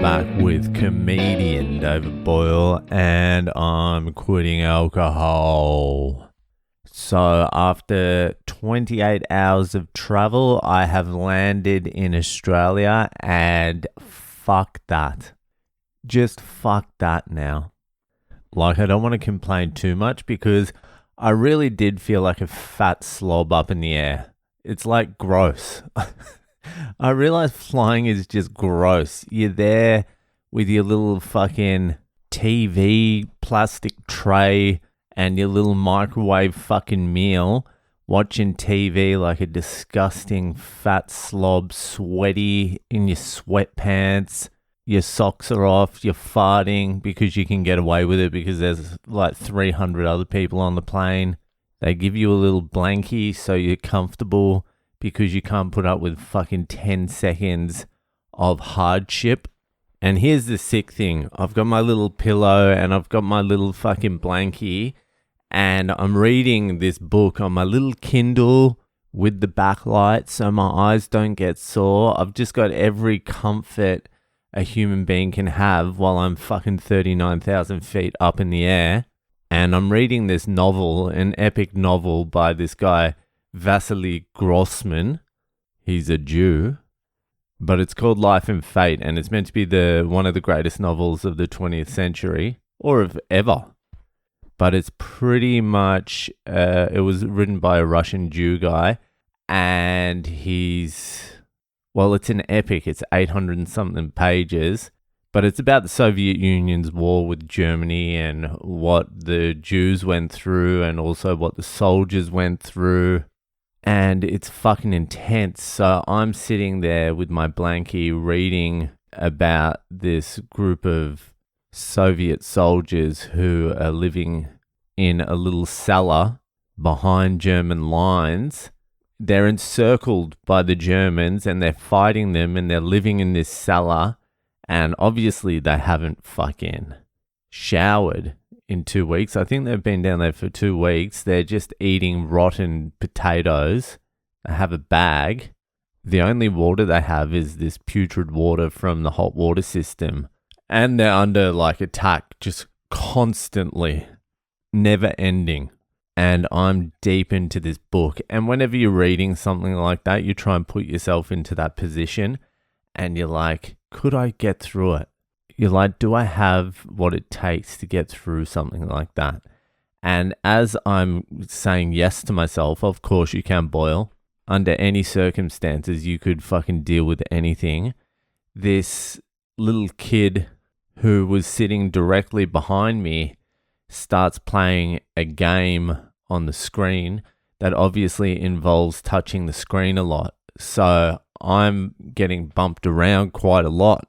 back with comedian David Boyle, and I'm quitting alcohol. So after 28 hours of travel, I have landed in Australia, and fuck that. Just fuck that now. Like, I don't want to complain too much because I really did feel like a fat slob up in the air. It's like gross. I realize flying is just gross. You're there with your little fucking TV plastic tray and your little microwave fucking meal, watching TV like a disgusting fat slob, sweaty in your sweatpants. Your socks are off, you're farting because you can get away with it because there's like 300 other people on the plane. They give you a little blanky so you're comfortable because you can't put up with fucking 10 seconds of hardship. And here's the sick thing. I've got my little pillow and I've got my little fucking blankie, and I'm reading this book on my little Kindle with the backlight so my eyes don't get sore. I've just got every comfort a human being can have while I'm fucking 39,000 feet up in the air. And I'm reading this novel, an epic novel by this guy, Vasily Grossman. He's a Jew, but it's called Life and Fate, and it's meant to be one of the greatest novels of the 20th century, or of ever. But it's pretty much, it was written by a Russian Jew guy, and it's an epic. It's 800 and something pages, but it's about the Soviet Union's war with Germany and what the Jews went through and also what the soldiers went through. And it's fucking intense. So I'm sitting there with my blankie reading about this group of Soviet soldiers who are living in a little cellar behind German lines. They're encircled by the Germans and they're fighting them and they're living in this cellar. And obviously they haven't fucking showered in 2 weeks. I think they've been down there for 2 weeks. They're just eating rotten potatoes. They have a bag. The only water they have is this putrid water from the hot water system. And they're under like attack just constantly, never ending. And I'm deep into this book. And whenever you're reading something like that, you try and put yourself into that position. And you're like, could I get through it? You're like, do I have what it takes to get through something like that? And as I'm saying yes to myself, of course you can, Boyle. Under any circumstances, you could fucking deal with anything. This little kid who was sitting directly behind me starts playing a game on the screen that obviously involves touching the screen a lot. So I'm getting bumped around quite a lot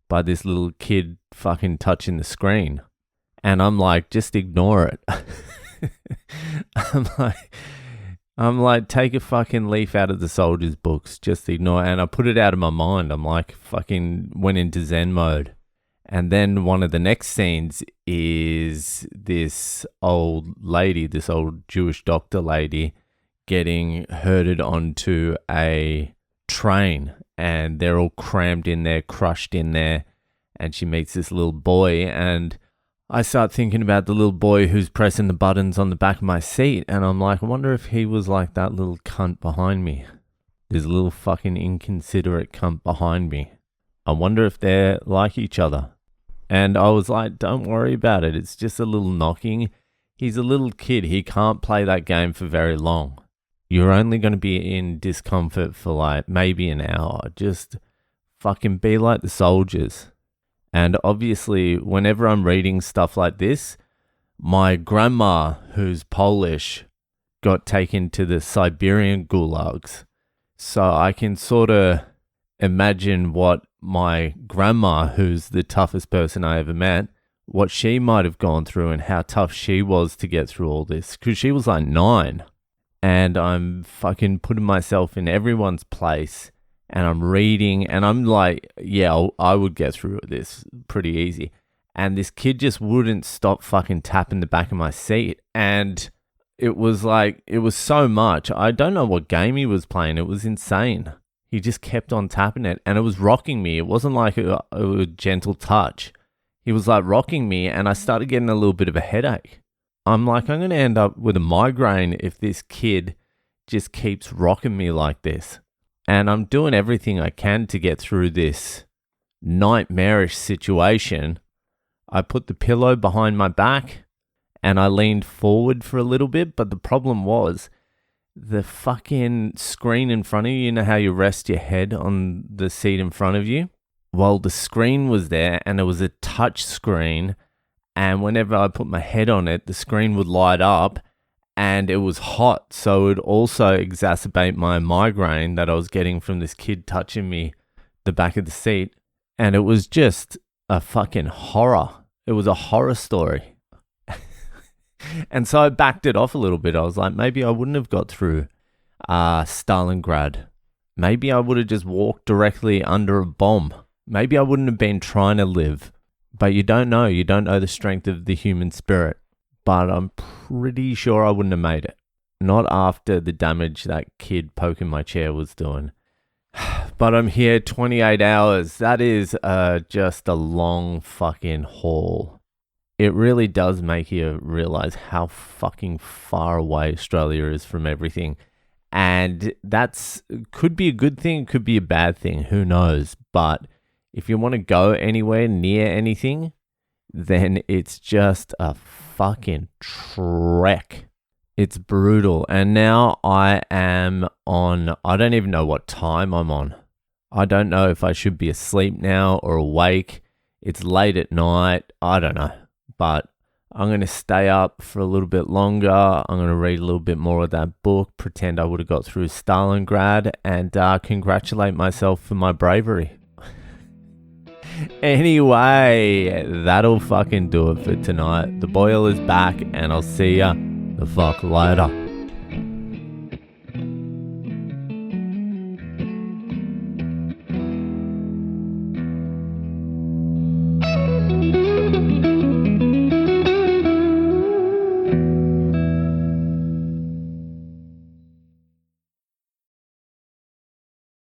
by this little kid fucking touching the screen. And I'm like, just ignore it. I'm like, take a fucking leaf out of the soldiers' books. Just ignore it. And I put it out of my mind. I'm like, fucking went into Zen mode. And then one of the next scenes is this old lady, this old Jewish doctor lady, getting herded onto a train. And they're all crammed in there, crushed in there. And she meets this little boy. And I start thinking about the little boy who's pressing the buttons on the back of my seat. And I'm like, I wonder if he was like that little cunt behind me. This little fucking inconsiderate cunt behind me. I wonder if they're like each other. And I was like, don't worry about it. It's just a little knocking. He's a little kid. He can't play that game for very long. You're only going to be in discomfort for like maybe an hour. Just fucking be like the soldiers. And obviously, whenever I'm reading stuff like this, my grandma, who's Polish, got taken to the Siberian gulags. So I can sort of imagine what my grandma, who's the toughest person I ever met, what she might have gone through and how tough she was to get through all this. Because she was like 9. And I'm fucking putting myself in everyone's place. And I'm reading and I'm like, yeah, I would get through this pretty easy. And this kid just wouldn't stop fucking tapping the back of my seat. And it was like, it was so much. I don't know what game he was playing. It was insane. He just kept on tapping it, and it was rocking me. It wasn't like a gentle touch. He was like rocking me, and I started getting a little bit of a headache. I'm like, I'm going to end up with a migraine if this kid just keeps rocking me like this. And I'm doing everything I can to get through this nightmarish situation. I put the pillow behind my back and I leaned forward for a little bit. But the problem was the fucking screen in front of you. You know how you rest your head on the seat in front of you? Well, the screen was there and it was a touch screen. And whenever I put my head on it, the screen would light up and it was hot. So it would also exacerbate my migraine that I was getting from this kid touching me, the back of the seat. And it was just a fucking horror. It was a horror story. And so I backed it off a little bit. I was like, maybe I wouldn't have got through Stalingrad. Maybe I would have just walked directly under a bomb. Maybe I wouldn't have been trying to live. But you don't know. You don't know the strength of the human spirit. But I'm pretty sure I wouldn't have made it. Not after the damage that kid poking my chair was doing. But I'm here 28 hours. That is just a long fucking haul. It really does make you realize how fucking far away Australia is from everything. And that's could be a good thing, could be a bad thing. Who knows? But if you want to go anywhere near anything, then it's just a fucking trek. It's brutal. And now I am on, I don't even know what time I'm on. I don't know if I should be asleep now or awake. It's late at night. I don't know. But I'm going to stay up for a little bit longer. I'm going to read a little bit more of that book, pretend I would have got through Stalingrad, and congratulate myself for my bravery. Anyway, that'll fucking do it for tonight. The Boyle is back, and I'll see ya the fuck later.